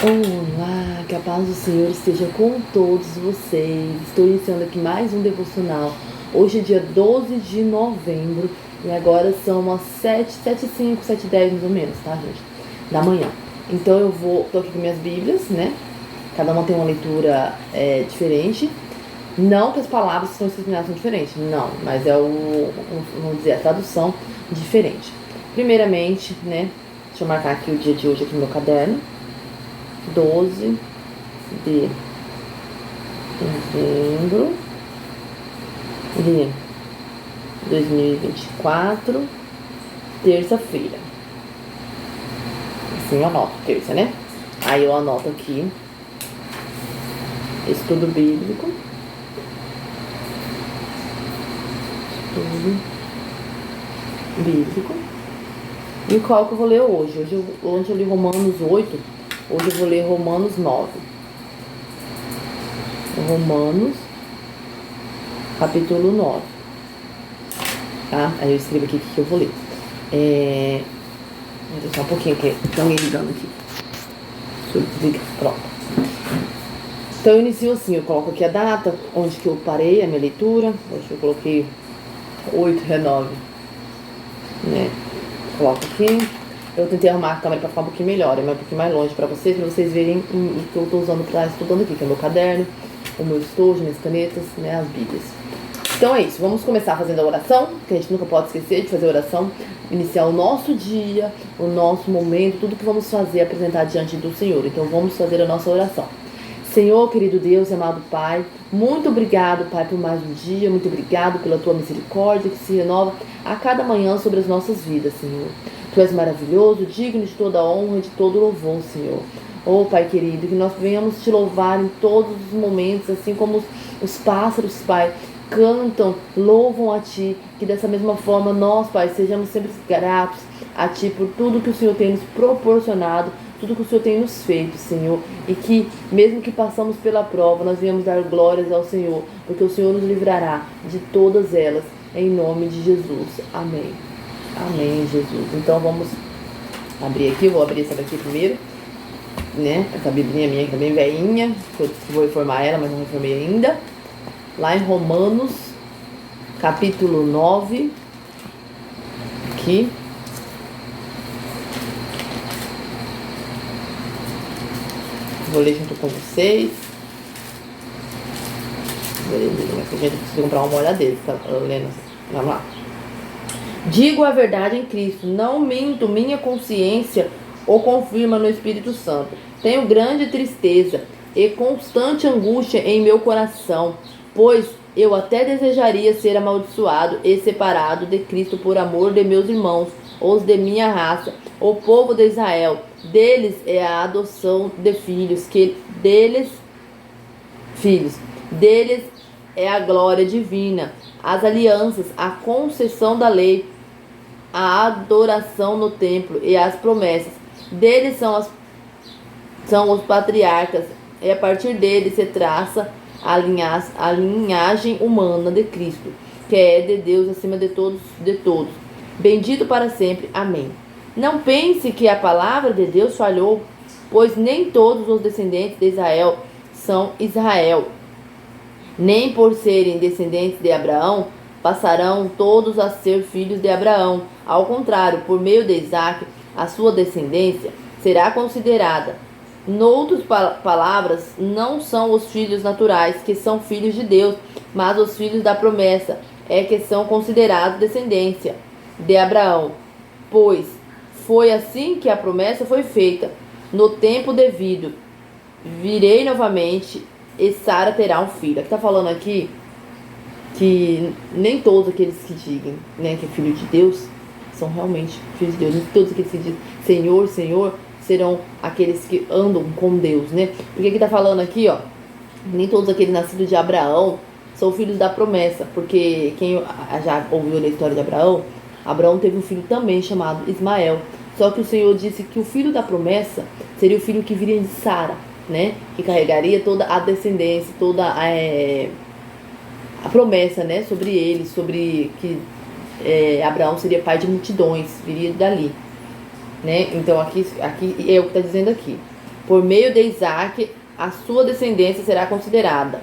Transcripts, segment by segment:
Olá, que a paz do Senhor esteja com todos vocês. Estou iniciando aqui mais um devocional. Hoje é dia 12 de novembro e agora são umas 7h05, 7h10 mais ou menos, tá, gente? Da manhã. Então tô aqui com minhas Bíblias, né? Cada uma tem uma leitura diferente. Não que as palavras que estão escritas são diferentes, não, mas vamos dizer, a tradução diferente. Primeiramente, né? Deixa eu marcar aqui o dia de hoje aqui no meu caderno. 12 de novembro de 2024, terça-feira. Assim eu anoto, terça, né? Aí eu anoto aqui estudo bíblico. Estudo bíblico. E qual que eu vou ler hoje? Ontem eu li Romanos 8. Hoje eu vou ler Romanos 9. Romanos, capítulo 9. Tá? Aí eu escrevo aqui o que eu vou ler. Vou deixar um pouquinho, que tem alguém ligando aqui. Deixa eu desligar. Pronto. Então eu inicio assim, eu coloco aqui a data, onde que eu parei a minha leitura. Hoje eu coloquei 8/9. Né? Coloco aqui. Eu tentei arrumar a câmera para ficar um pouquinho melhor, um pouquinho mais longe para vocês verem o que eu estou usando para estudando aqui, que é o meu caderno, o meu estojo, minhas canetas, né, as bíblias. Então é isso, vamos começar fazendo a oração, que a gente nunca pode esquecer de fazer a oração, iniciar o nosso dia, o nosso momento, tudo que vamos fazer, apresentar diante do Senhor. Então vamos fazer a nossa oração. Senhor, querido Deus, amado Pai, muito obrigado, Pai, por mais um dia, muito obrigado pela Tua misericórdia que se renova a cada manhã sobre as nossas vidas, Senhor. Tu és maravilhoso, digno de toda honra e de todo louvor, Senhor. Oh, Pai querido, que nós venhamos Te louvar em todos os momentos, assim como os pássaros, Pai, cantam, louvam a Ti, que dessa mesma forma nós, Pai, sejamos sempre gratos a Ti por tudo que o Senhor tem nos proporcionado, tudo que o Senhor tem nos feito, Senhor, e que mesmo que passamos pela prova, nós venhamos dar glórias ao Senhor, porque o Senhor nos livrará de todas elas, em nome de Jesus. Amém. Amém, Jesus. Então vamos abrir aqui, eu vou abrir essa daqui primeiro, né? Essa biblinha minha que tá bem velhinha, que eu vou reformar ela, mas não reformei ainda. Lá em Romanos, capítulo 9, aqui. Vou ler junto com vocês. A gente precisa comprar uma molhadeira, fica lendo assim. Vamos lá. Digo a verdade em Cristo, não minto, minha consciência o confirma no Espírito Santo. Tenho grande tristeza e constante angústia em meu coração, pois eu até desejaria ser amaldiçoado e separado de Cristo por amor de meus irmãos, os de minha raça, o povo de Israel. Deles é a adoção de filhos, deles é a glória divina, as alianças, a concessão da lei, a adoração no templo e as promessas. Deles são os patriarcas, e a partir deles se traça a linhagem humana de Cristo, que é de Deus acima de todos. Bendito para sempre. Amém. Não pense que a palavra de Deus falhou, pois nem todos os descendentes de Israel são Israel. Nem por serem descendentes de Abraão, passarão todos a ser filhos de Abraão. Ao contrário, por meio de Isaque, a sua descendência será considerada. Noutras palavras, não são os filhos naturais que são filhos de Deus, mas os filhos da promessa é que são considerados descendência de Abraão. Pois foi assim que a promessa foi feita. No tempo devido, virei novamente e Sara terá um filho. Aqui está falando aqui que nem todos aqueles que digam, né, que é filho de Deus são realmente filhos de Deus. Nem todos aqueles que dizem Senhor, Senhor serão aqueles que andam com Deus, né? Porque aqui está falando aqui, ó, nem todos aqueles nascidos de Abraão são filhos da promessa, porque quem já ouviu a história de Abraão, Abraão teve um filho também chamado Ismael. Só que o Senhor disse que o filho da promessa seria o filho que viria de Sara, né? Que carregaria toda a descendência, toda a promessa, né? Sobre ele, sobre que Abraão seria pai de multidões, viria dali, né? Então aqui é o que está dizendo aqui. Por meio de Isaac, a sua descendência será considerada.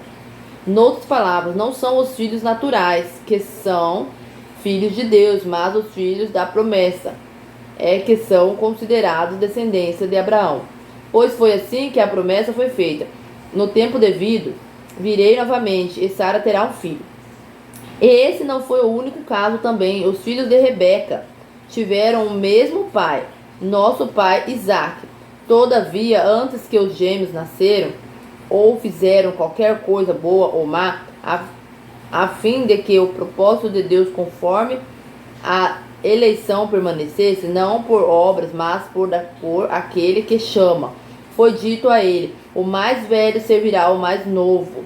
Noutras palavras, não são os filhos naturais que são filhos de Deus, mas os filhos da promessa que são considerados descendência de Abraão. Pois foi assim que a promessa foi feita. No tempo devido, virei novamente, e Sara terá um filho. E esse não foi o único caso também. Os filhos de Rebeca tiveram o mesmo pai, nosso pai Isaque. Todavia, antes que os gêmeos nasceram, ou fizeram qualquer coisa boa ou má, a fim de que o propósito de Deus conforme a eleição permanecesse, não por obras, mas por aquele que chama. Foi dito a ele: o mais velho servirá ao mais novo.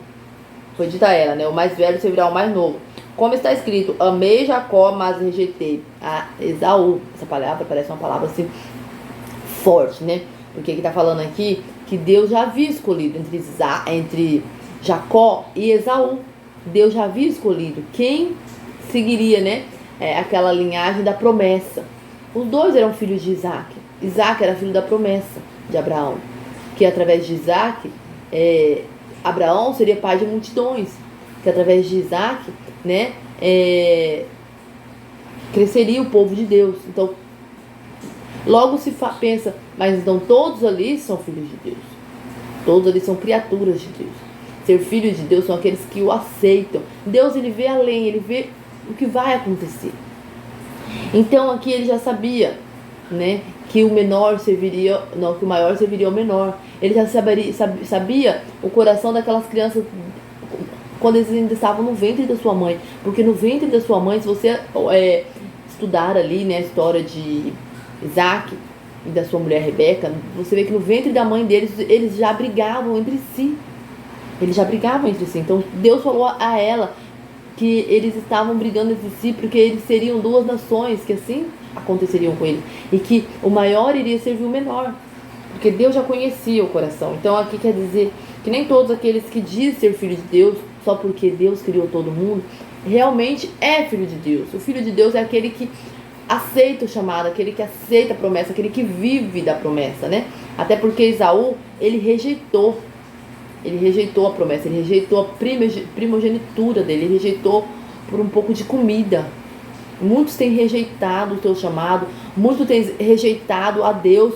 Foi dito a ela, né? O mais velho servirá ao mais novo. Como está escrito: amei Jacó, mas rejeitei a Esaú. Essa palavra parece uma palavra assim forte, né? Porque ele está falando aqui que Deus já havia escolhido entre Jacó e Esaú. Deus já havia escolhido quem seguiria, né? Aquela linhagem da promessa. Os dois eram filhos de Isaac. Isaac era filho da promessa de Abraão, que através de Isaac, Abraão seria pai de multidões, que através de Isaac, né, cresceria o povo de Deus. Então, logo se pensa, mas então todos ali são filhos de Deus. Todos ali são criaturas de Deus. Ser filho de Deus são aqueles que o aceitam. Deus, ele vê além, ele vê o que vai acontecer. Então aqui ele já sabia, né, que o menor serviria, não, que o maior serviria ao menor. Ele já sabia o coração daquelas crianças quando eles ainda estavam no ventre da sua mãe. Porque no ventre da sua mãe, se você estudar ali, né, a história de Isaac e da sua mulher Rebeca, você vê que no ventre da mãe deles, eles já brigavam entre si. Eles já brigavam entre si. Então Deus falou a ela que eles estavam brigando entre si porque eles seriam duas nações, que assim aconteceriam com eles. E que o maior iria servir o menor. Porque Deus já conhecia o coração. Então aqui quer dizer que nem todos aqueles que dizem ser filho de Deus, só porque Deus criou todo mundo, realmente é filho de Deus. O filho de Deus é aquele que aceita o chamado, aquele que aceita a promessa, aquele que vive da promessa, né? Até porque Esaú, ele rejeitou a promessa, ele rejeitou a primogenitura dele, ele rejeitou por um pouco de comida. Muitos têm rejeitado o seu chamado, muitos têm rejeitado a Deus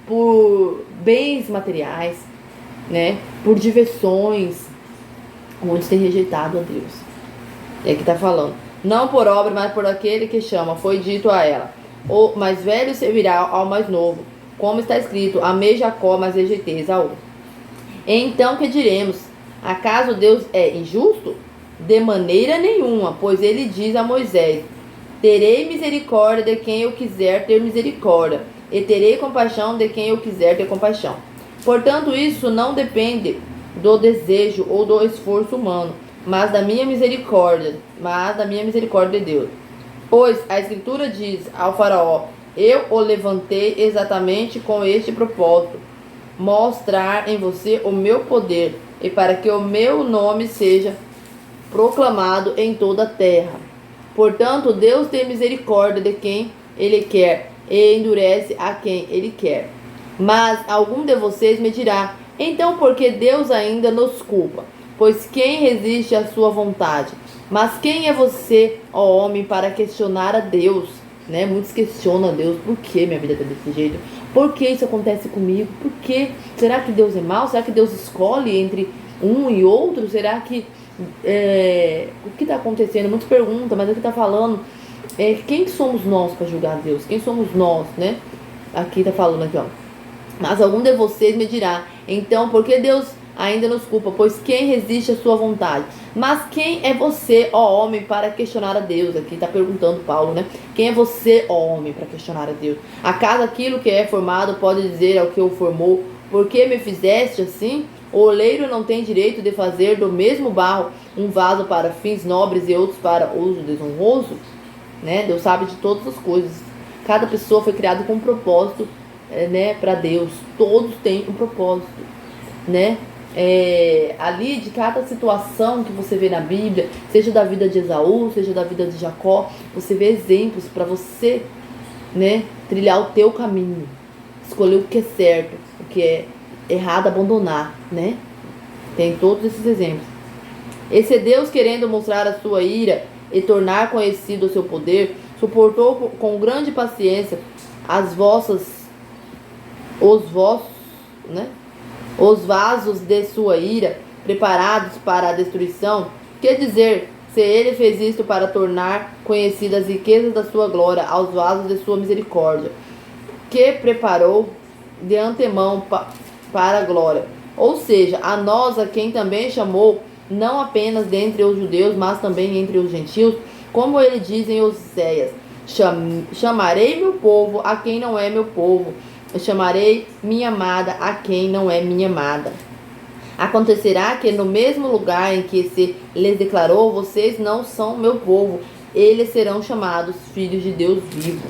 por bens materiais, né? Por diversões. Muitos têm rejeitado a Deus. E aqui está falando: não por obra, mas por aquele que chama. Foi dito a ela: o mais velho servirá ao mais novo. Como está escrito: amei Jacó, mas rejeitei Esaú. Então que diremos? Acaso Deus é injusto? De maneira nenhuma, pois ele diz a Moisés: terei misericórdia de quem eu quiser ter misericórdia, e terei compaixão de quem eu quiser ter compaixão. Portanto, isso não depende do desejo ou do esforço humano, mas da minha misericórdia de Deus. Pois a Escritura diz ao faraó: eu o levantei exatamente com este propósito, mostrar em você o meu poder, e para que o meu nome seja proclamado em toda a terra. Portanto, Deus tem misericórdia de quem Ele quer, e endurece a quem Ele quer. Mas algum de vocês me dirá: então por que Deus ainda nos culpa? Pois quem resiste à sua vontade? Mas quem é você, ó homem, para questionar a Deus? Né? Muitos questionam a Deus: por que minha vida está desse jeito? Por que isso acontece comigo? Por que? Será que Deus é mau? Será que Deus escolhe entre um e outro? Será que o que está acontecendo? Muitos perguntam, mas aqui está falando quem somos nós para julgar Deus? Quem somos nós, né? Aqui está falando aqui, ó. Mas algum de vocês me dirá: então por que Deus ainda nos culpa? Pois quem resiste à sua vontade? Mas quem é você, ó homem, para questionar a Deus? Aqui está perguntando Paulo, né? Quem é você, ó homem, para questionar a Deus? Acaso aquilo que é formado pode dizer ao que o formou: por que me fizeste assim? O oleiro não tem direito de fazer do mesmo barro um vaso para fins nobres e outros para uso desonroso? Né? Deus sabe de todas as coisas. Cada pessoa foi criada com um propósito, né, para Deus. Todos têm um propósito, né? Ali de cada situação que você vê na Bíblia, seja da vida de Esaú, seja da vida de Jacó, você vê exemplos para você, né, trilhar o teu caminho, escolher o que é certo, o o que é errado abandonar, né? Tem todos esses exemplos. Esse Deus, querendo mostrar a sua ira e tornar conhecido o seu poder, suportou com grande paciência os vasos de sua ira, preparados para a destruição. Que dizer, se ele fez isto para tornar conhecidas as riquezas da sua glória aos vasos de sua misericórdia, que preparou de antemão para a glória. Ou seja, a nós, a quem também chamou, não apenas dentre os judeus, mas também entre os gentios, como ele diz em Oséias: chamarei meu povo a quem não é meu povo, eu chamarei minha amada a quem não é minha amada. Acontecerá que no mesmo lugar em que se lhes declarou, vocês não são meu povo, eles serão chamados filhos de Deus vivo.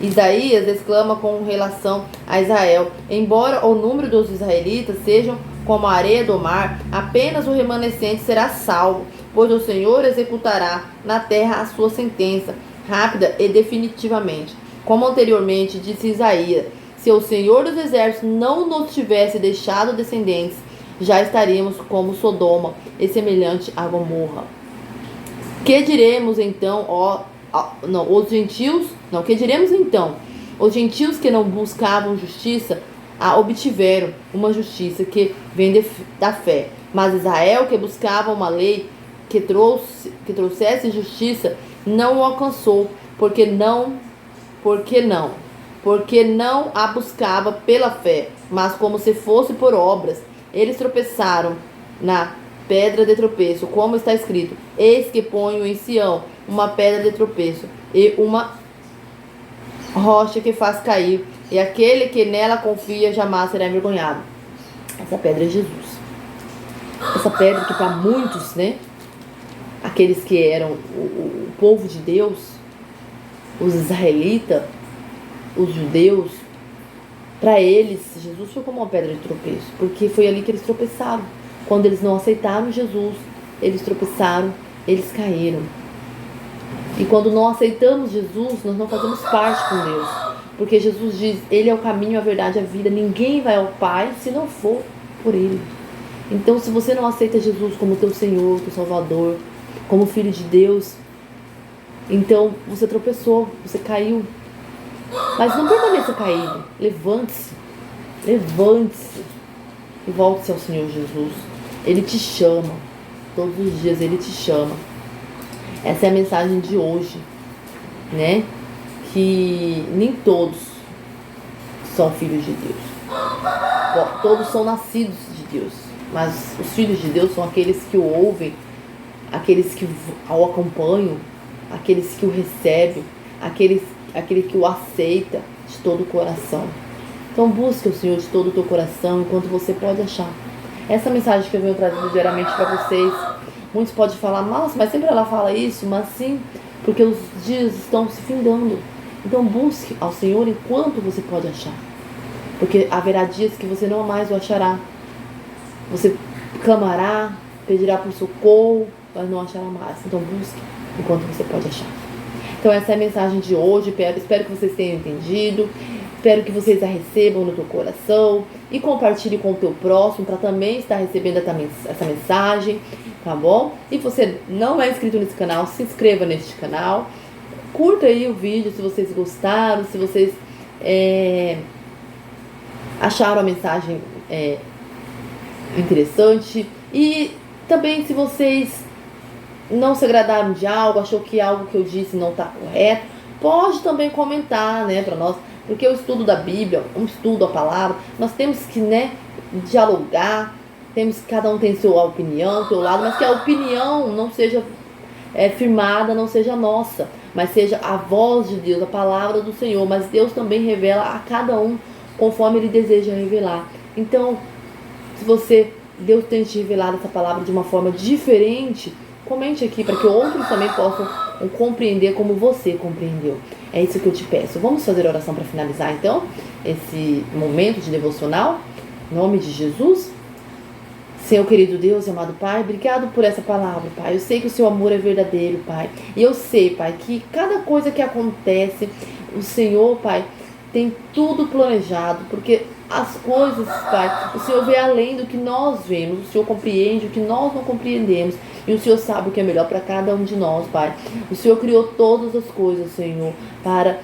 Isaías exclama com relação a Israel: embora o número dos israelitas sejam como a areia do mar, apenas o remanescente será salvo, pois o Senhor executará na terra a sua sentença, rápida e definitivamente. Como anteriormente disse Isaías: se o Senhor dos exércitos não nos tivesse deixado descendentes, já estaríamos como Sodoma e semelhante a Gomorra. Que diremos então, que diremos então? Os gentios que não buscavam justiça, obtiveram uma justiça que vem da fé. Mas Israel, que buscava uma lei que trouxesse justiça, não o alcançou, porque não a buscava pela fé, mas como se fosse por obras. Eles tropeçaram na pedra de tropeço, como está escrito: eis que ponho em Sião uma pedra de tropeço e uma rocha que faz cair, e aquele que nela confia jamais será envergonhado. Essa pedra é Jesus. Essa pedra que para muitos, né, aqueles que eram o povo de Deus, os israelitas, os judeus, para eles, Jesus foi como uma pedra de tropeço, porque foi ali que eles tropeçaram. Quando eles não aceitaram Jesus, eles tropeçaram, eles caíram. E quando não aceitamos Jesus, nós não fazemos parte com Deus. Porque Jesus diz: Ele é o caminho, a verdade e a vida. Ninguém vai ao Pai se não for por Ele. Então, se você não aceita Jesus como teu Senhor, teu Salvador, como Filho de Deus, então você tropeçou, você caiu. Mas não permaneça caído. Levante-se. Levante-se. E volte-se ao Senhor Jesus. Ele te chama. Todos os dias Ele te chama. Essa é a mensagem de hoje, né? Que nem todos são filhos de Deus. Bom, todos são nascidos de Deus. Mas os filhos de Deus são aqueles que o ouvem, aqueles que o acompanham, aqueles que o recebem, aquele que o aceita de todo o coração. Então busque o Senhor de todo o teu coração enquanto você pode achar. Essa mensagem que eu venho trazendo diariamente para vocês, muitos podem falar: nossa, mas sempre ela fala isso. Mas sim, porque os dias estão se findando. Então busque ao Senhor enquanto você pode achar, porque haverá dias que você não mais o achará. Você clamará, pedirá por socorro, mas não achará mais. Então busque enquanto você pode achar. Então essa é a mensagem de hoje. Espero que vocês tenham entendido. Espero que vocês a recebam no teu coração e compartilhe com o teu próximo para também estar recebendo essa mensagem, tá bom? E se você não é inscrito nesse canal, se inscreva neste canal. Curta aí o vídeo se vocês gostaram, se vocês acharam a mensagem interessante. E também, se vocês não se agradaram de algo, achou que algo que eu disse não está correto, pode também comentar, né, para nós, porque o estudo da Bíblia, um estudo da palavra, nós temos que, né, dialogar, cada um tem sua opinião, seu lado, mas que a opinião não seja firmada, não seja nossa, mas seja a voz de Deus, a palavra do Senhor. Mas Deus também revela a cada um conforme Ele deseja revelar. Então, se Deus tem te revelado essa palavra de uma forma diferente, comente aqui para que outros também possam compreender como você compreendeu. É isso que eu te peço. Vamos fazer oração para finalizar então esse momento de devocional, em nome de Jesus. Senhor querido Deus e amado Pai, obrigado por essa palavra, Pai. Eu sei que o seu amor é verdadeiro, Pai. E eu sei, Pai, que cada coisa que acontece, o Senhor, Pai, tem tudo planejado, porque as coisas, Pai. O Senhor vê além do que nós vemos, o Senhor compreende o que nós não compreendemos, e o Senhor sabe o que é melhor para cada um de nós, Pai. O Senhor criou todas as coisas, Senhor, para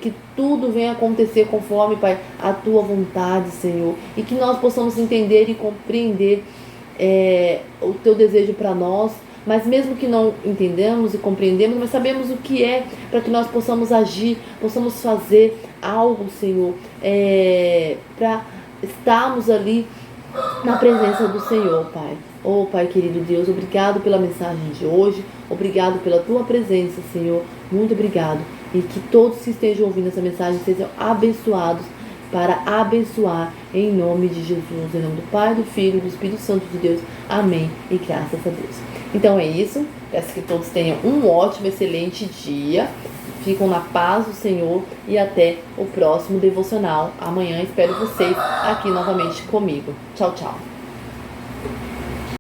que tudo venha acontecer conforme, Pai, a Tua vontade, Senhor, e que nós possamos entender e compreender o Teu desejo para nós. Mas mesmo que não entendamos e compreendemos, mas sabemos o que é, para que nós possamos agir, possamos fazer algo, Senhor, para estarmos ali na presença do Senhor, Pai. Oh, Pai querido Deus, obrigado pela mensagem de hoje, obrigado pela Tua presença, Senhor, muito obrigado. E que todos que estejam ouvindo essa mensagem sejam abençoados para abençoar em nome de Jesus, em nome do Pai, do Filho e do Espírito Santo de Deus. Amém. E graças a Deus. Então é isso. Peço que todos tenham um ótimo, excelente dia. Ficam na paz do Senhor e até o próximo devocional. Amanhã espero vocês aqui novamente comigo. Tchau, tchau.